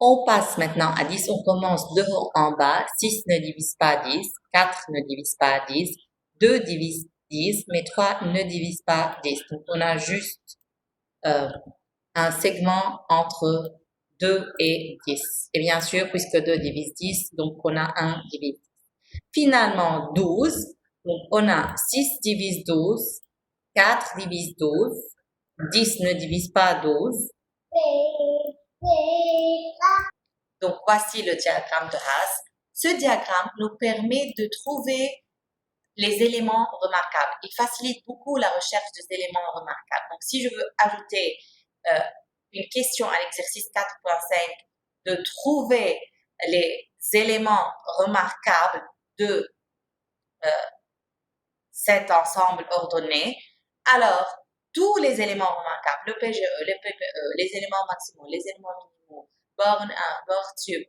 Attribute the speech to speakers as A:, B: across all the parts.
A: On passe maintenant à 10. On commence de haut en bas. 6 ne divise pas 10. 4 ne divise pas 10. 2 divise 10, mais 3 ne divise pas 10. Donc, on a juste euh, un segment entre 2 et 10. Et bien sûr, puisque 2 divise 10, donc on a 1 divise 10. Finalement, 12. Donc, on a 6 divise 12. 4 divise 12. 10 ne divise pas 12. Donc, voici le diagramme de Haas. Ce diagramme nous permet de trouver les éléments remarquables. Il facilite beaucoup la recherche des éléments remarquables. Donc, si je veux ajouter une question à l'exercice 4.5, de trouver les éléments remarquables de cet ensemble ordonné, alors tous les éléments remarquables, le PGE, les PPE, les éléments maximaux, les éléments minimaux, borne 1, borne sup,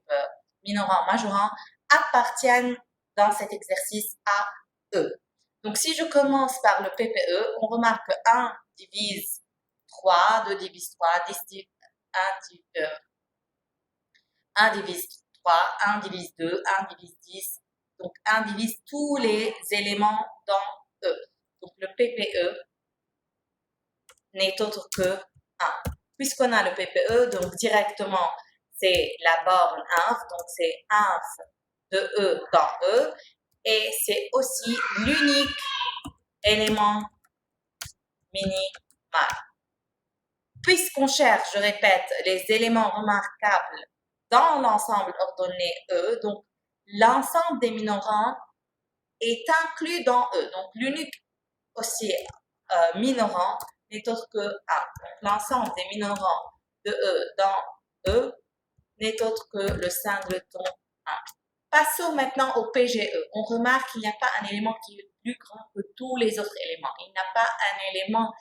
A: minorant, majorant, appartiennent dans cet exercice à eux. Donc, si je commence par le PPE, on remarque que 1 divise 3, 2 divise 3, 1 divise 3, 1 divise 2, 1 divise 10. Donc, 1 divise tous les éléments dans E. Donc, le PPE n'est autre que 1. Puisqu'on a le PPE, donc directement, c'est la borne inf, donc c'est inf de E dans E, et c'est aussi l'unique élément minimal. Puisqu'on cherche, je répète, les éléments remarquables dans l'ensemble ordonné E, donc l'ensemble des minorants est inclus dans E. Donc l'unique aussi minorant n'est autre que 1. Donc l'ensemble des minorants de E dans E n'est autre que le singleton 1. Passons maintenant au PGE. On remarque qu'il n'y a pas un élément qui est plus grand que tous les autres éléments. Il n'y a pas un élément,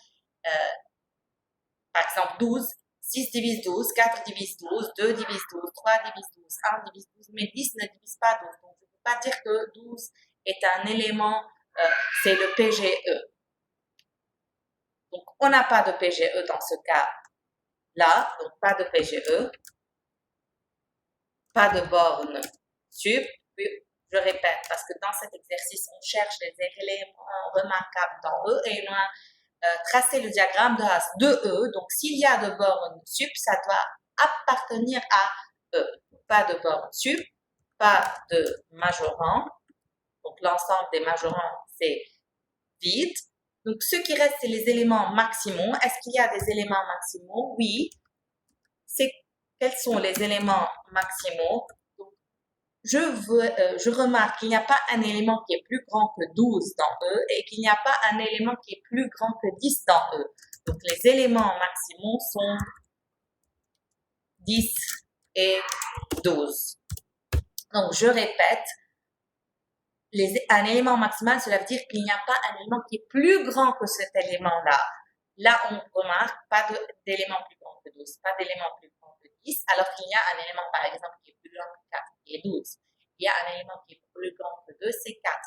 A: par exemple 12, 6 divise 12, 4 divise 12, 2 divise 12, 3 divise 12, 1 divise 12, mais 10 ne divise pas 12. Donc, je ne peux pas dire que 12 est un élément, c'est le PGE. Donc, on n'a pas de PGE dans ce cas-là, donc pas de PGE, pas de borne sup. Je répète, parce que dans cet exercice, on cherche les éléments remarquables dans E et on a tracé le diagramme de Haas de E. Donc, s'il y a de borne sup, ça doit appartenir à E. Pas de borne sup, pas de majorant. Donc, l'ensemble des majorants, c'est vide. Donc, ce qui reste, c'est les éléments maximaux. Est-ce qu'il y a des éléments maximaux? Oui. Quels sont les éléments maximaux? Donc, je remarque qu'il n'y a pas un élément qui est plus grand que 12 dans E et qu'il n'y a pas un élément qui est plus grand que 10 dans E. Donc, les éléments maximaux sont 10 et 12. Donc, je répète, un élément maximal, cela veut dire qu'il n'y a pas un élément qui est plus grand que cet élément-là. Là, on remarque pas d'élément plus grand que 12, pas d'élément plus grand que 10, alors qu'il y a un élément, par exemple, qui est plus grand que 4, qui est 12. Il y a un élément qui est plus grand que 2, c'est 4.